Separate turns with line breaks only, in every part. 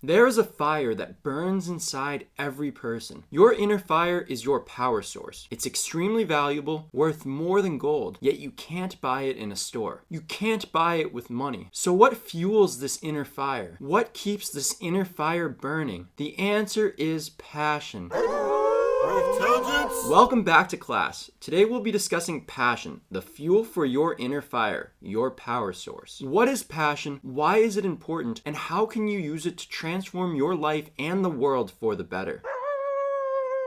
There is a fire that burns inside every person. Your inner fire is your power source. It's extremely valuable, worth more than gold, yet you can't buy it in a store. You can't buy it with money. So what fuels this inner fire? What keeps this inner fire burning? The answer is passion.
Wolftelligence!
Welcome back to class. Today we'll be discussing passion, the fuel for your inner fire, your power source. What is passion? Why is it important? And how can you use it to transform your life and the world for the better?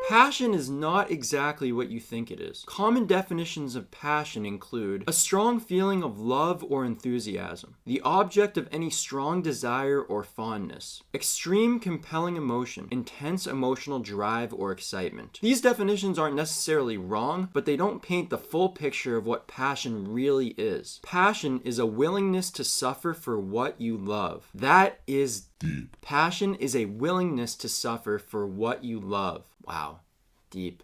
Passion is not exactly what you think it is. Common definitions of passion include a strong feeling of love or enthusiasm, the object of any strong desire or fondness, extreme compelling emotion, intense emotional drive or excitement. These definitions aren't necessarily wrong, but they don't paint the full picture of what passion really is. Passion is a willingness to suffer for what you love. That is deep. Passion is a willingness to suffer for what you love. Wow, deep.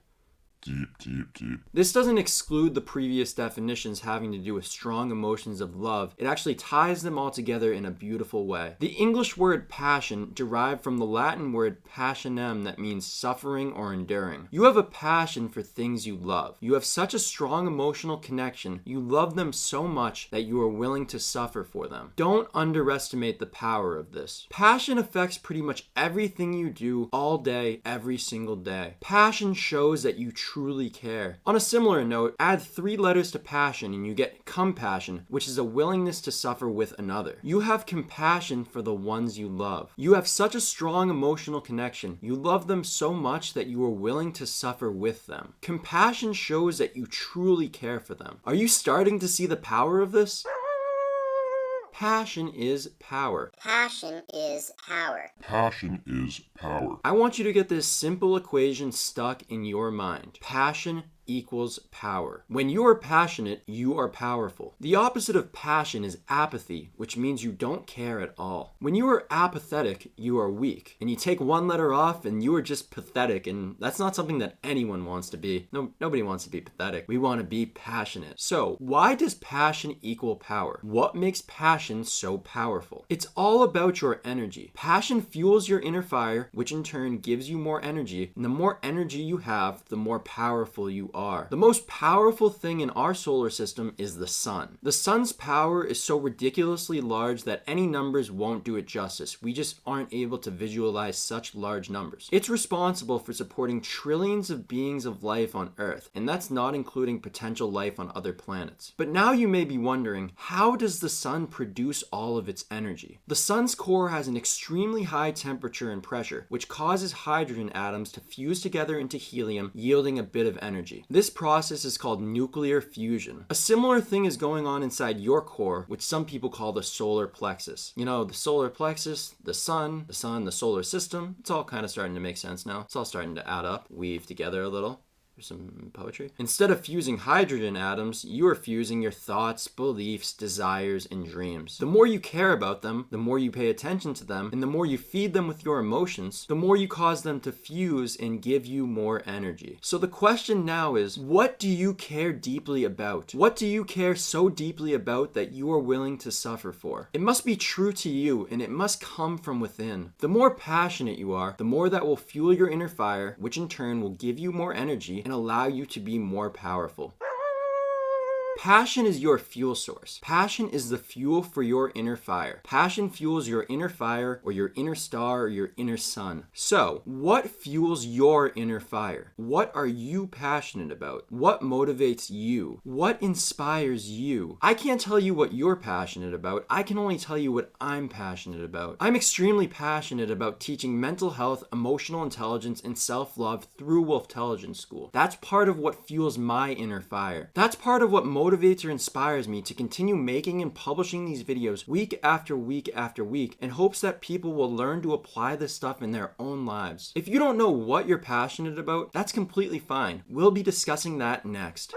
Deep.
This doesn't exclude the previous definitions having to do with strong emotions of love. It actually ties them all together in a beautiful way. The English word passion derived from the Latin word passionem that means suffering or enduring. You have a passion for things you love. You have such a strong emotional connection. You love them so much that you are willing to suffer for them. Don't underestimate the power of this. Passion affects pretty much everything you do all day, every single day. Passion shows that you truly care. On a similar note, add 3 letters to passion and you get compassion, which is a willingness to suffer with another. You have compassion for the ones you love. You have such a strong emotional connection. You love them so much that you are willing to suffer with them. Compassion shows that you truly care for them. Are you starting to see the power of this? Passion is power.
Passion is power.
Passion is power.
I want you to get this simple equation stuck in your mind. Passion equals power. When you are passionate, you are powerful. The opposite of passion is apathy, which means you don't care at all. When you are apathetic, you are weak. And you take one letter off and you are just pathetic, and that's not something that anyone wants to be. Nobody wants to be pathetic. We want to be passionate. So, why does passion equal power? What makes passion so powerful? It's all about your energy. Passion fuels your inner fire, which in turn gives you more energy, and the more energy you have, the more powerful you are. The most powerful thing in our solar system is the sun. The sun's power is so ridiculously large that any numbers won't do it justice. We just aren't able to visualize such large numbers. It's responsible for supporting trillions of beings of life on Earth, and that's not including potential life on other planets. But now you may be wondering, how does the sun produce all of its energy? The sun's core has an extremely high temperature and pressure, which causes hydrogen atoms to fuse together into helium, yielding a bit of energy. This process is called nuclear fusion. A similar thing is going on inside your core, which some people call the solar plexus. You know, the solar plexus, the sun, the solar system, it's all kind of starting to make sense now. It's all starting to add up, weave together a little. There's some poetry. Instead of fusing hydrogen atoms, you are fusing your thoughts, beliefs, desires, and dreams. The more you care about them, the more you pay attention to them, and the more you feed them with your emotions, the more you cause them to fuse and give you more energy. So the question now is, what do you care deeply about? What do you care so deeply about that you are willing to suffer for? It must be true to you, and it must come from within. The more passionate you are, the more that will fuel your inner fire, which in turn will give you more energy and allow you to be more powerful. Passion is your fuel source. Passion is the fuel for your inner fire. Passion fuels your inner fire or your inner star or your inner sun. So, what fuels your inner fire? What are you passionate about? What motivates you? What inspires you? I can't tell you what you're passionate about. I can only tell you what I'm passionate about. I'm extremely passionate about teaching mental health, emotional intelligence, and self-love through Wolftelligence School. That's part of what fuels my inner fire. That's part of what motivates or inspires me to continue making and publishing these videos week after week after week in hopes that people will learn to apply this stuff in their own lives. If you don't know what you're passionate about, that's completely fine. We'll be discussing that next.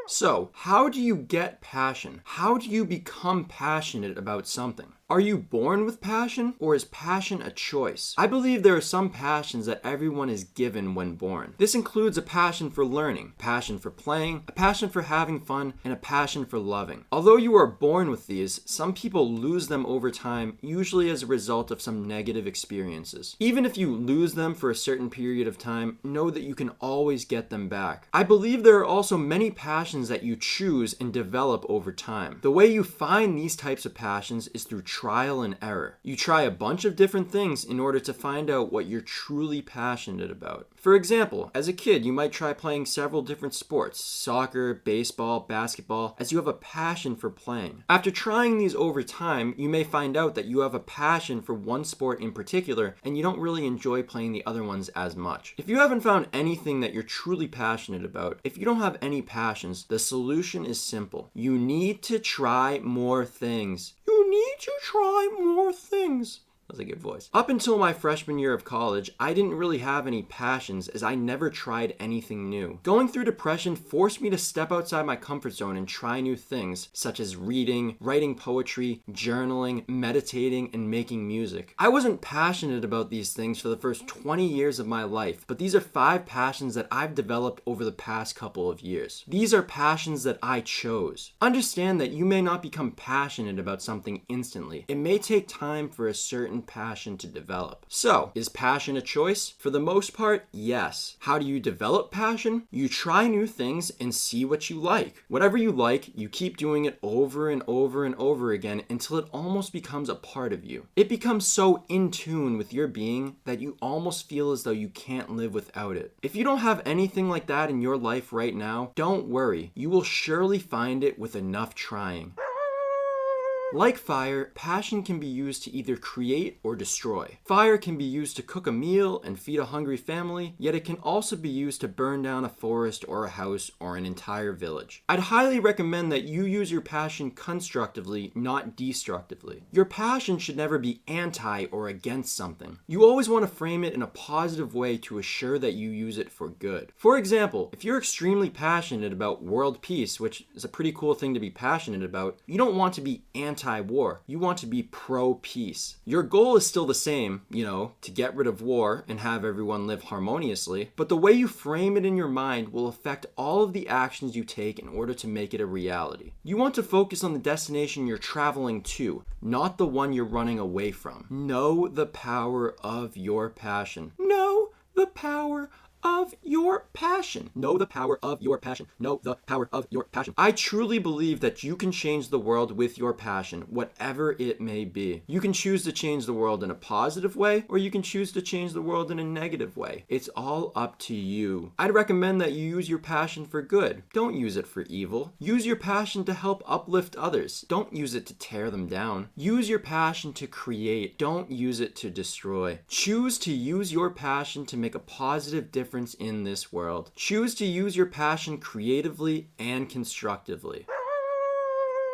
So, how do you get passion? How do you become passionate about something? Are you born with passion, or is passion a choice? I believe there are some passions that everyone is given when born. This includes a passion for learning, a passion for playing, a passion for having fun, and a passion for loving. Although you are born with these, some people lose them over time, usually as a result of some negative experiences. Even if you lose them for a certain period of time, know that you can always get them back. I believe there are also many passions that you choose and develop over time. The way you find these types of passions is through trial and error. You try a bunch of different things in order to find out what you're truly passionate about. For example, as a kid, you might try playing several different sports, soccer, baseball, basketball, as you have a passion for playing. After trying these over time, you may find out that you have a passion for one sport in particular, and you don't really enjoy playing the other ones as much. If you haven't found anything that you're truly passionate about, if you don't have any passions, the solution is simple. You need to try more things. You need to try more things. That's a good voice. Up until my freshman year of college, I didn't really have any passions as I never tried anything new. Going through depression forced me to step outside my comfort zone and try new things, such as reading, writing poetry, journaling, meditating, and making music. I wasn't passionate about these things for the first 20 years of my life, but these are 5 passions that I've developed over the past couple of years. These are passions that I chose. Understand that you may not become passionate about something instantly. It may take time for a certain passion to develop. So, is passion a choice? For the most part, yes. How do you develop passion? You try new things and see what you like. Whatever you like, you keep doing it over and over and over again until it almost becomes a part of you. It becomes so in tune with your being that you almost feel as though you can't live without it. If you don't have anything like that in your life right now, don't worry. You will surely find it with enough trying. Like fire, passion can be used to either create or destroy. Fire can be used to cook a meal and feed a hungry family, yet it can also be used to burn down a forest or a house or an entire village. I'd highly recommend that you use your passion constructively, not destructively. Your passion should never be anti or against something. You always want to frame it in a positive way to assure that you use it for good. For example, if you're extremely passionate about world peace, which is a pretty cool thing to be passionate about, you don't want to be anti-war. You want to be pro-peace. Your goal is still the same, to get rid of war and have everyone live harmoniously, but the way you frame it in your mind will affect all of the actions you take in order to make it a reality. You want to focus on the destination you're traveling to, not the one you're running away from. Know the power of your passion. Know the power of your passion. Know the power of your passion. Know the power of your passion. I truly believe that you can change the world with your passion, whatever it may be. You can choose to change the world in a positive way, or you can choose to change the world in a negative way. It's all up to you. I'd recommend that you use your passion for good. Don't use it for evil. Use your passion to help uplift others. Don't use it to tear them down. Use your passion to create. Don't use it to destroy. Choose to use your passion to make a positive difference in this world. Choose to use your passion creatively and constructively.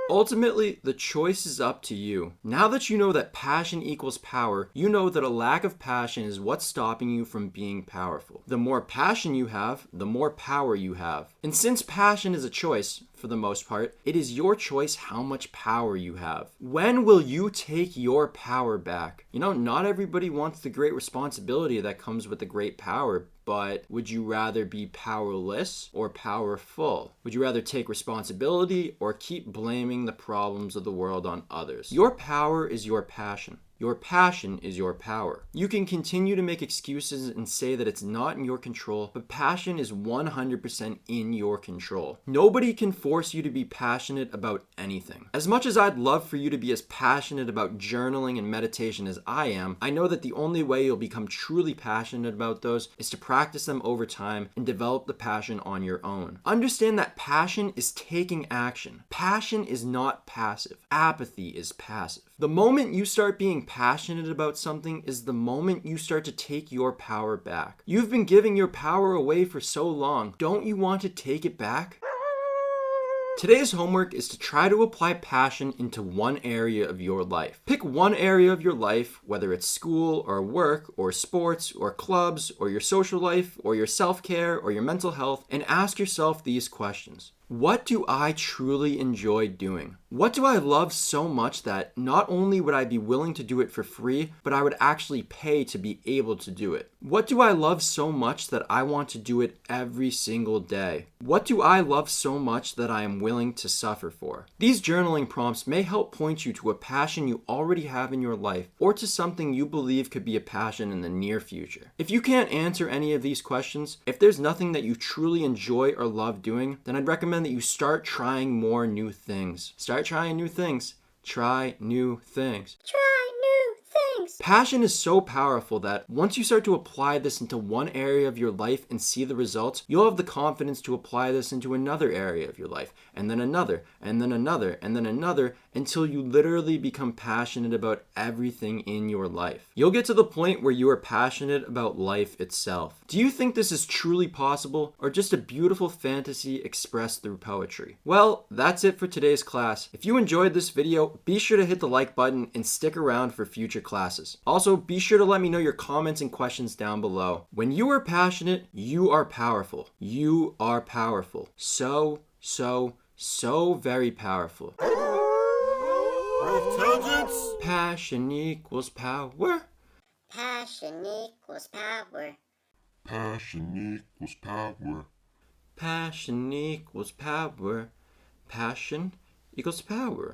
Ultimately, the choice is up to you. Now that you know that passion equals power, you know that a lack of passion is what's stopping you from being powerful. The more passion you have, the more power you have. And since passion is a choice, for the most part, it is your choice how much power you have. When will you take your power back? Not everybody wants the great responsibility that comes with the great power, but would you rather be powerless or powerful? Would you rather take responsibility or keep blaming the problems of the world on others? Your power is your passion. Your passion is your power. You can continue to make excuses and say that it's not in your control, but passion is 100% in your control. Nobody can force you to be passionate about anything. As much as I'd love for you to be as passionate about journaling and meditation as I am, I know that the only way you'll become truly passionate about those is to practice them over time and develop the passion on your own. Understand that passion is taking action. Passion is not passive. Apathy is passive. The moment you start being passionate about something is the moment you start to take your power back. You've been giving your power away for so long. Don't you want to take it back? Today's homework is to try to apply passion into one area of your life. Pick one area of your life, whether it's school or work or sports or clubs or your social life or your self-care or your mental health, and ask yourself these questions. What do I truly enjoy doing? What do I love so much that not only would I be willing to do it for free, but I would actually pay to be able to do it? What do I love so much that I want to do it every single day? What do I love so much that I am willing to suffer for? These journaling prompts may help point you to a passion you already have in your life or to something you believe could be a passion in the near future. If you can't answer any of these questions, if there's nothing that you truly enjoy or love doing, then I'd recommend that you start trying more new things. Start trying new things. Try new things.
Try new things.
Passion is so powerful that once you start to apply this into one area of your life and see the results, you'll have the confidence to apply this into another area of your life, and then another, and then another, and then another, until you literally become passionate about everything in your life. You'll get to the point where you are passionate about life itself. Do you think this is truly possible, or just a beautiful fantasy expressed through poetry? Well, that's it for today's class. If you enjoyed this video, be sure to hit the like button and stick around for future classes. Also, be sure to let me know your comments and questions down below. When you are passionate, you are powerful. You are powerful. So very powerful.
Wolftelligence.
Passion equals power.
Passion equals power.
Passion equals power.
Passion equals power. Passion equals power.